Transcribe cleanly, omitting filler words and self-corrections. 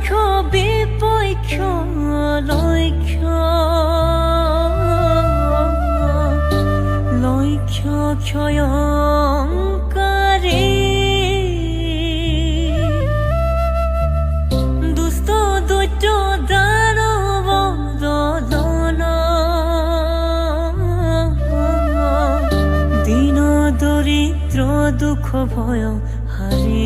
পক্ষ বিপক্ষ লক্ষ্য লক্ষ্য ক্ষয়ঙ্কারী দুষ্ট দৈত্য দানব দলন দীন দরিদ্র দুঃখ ভয় হারি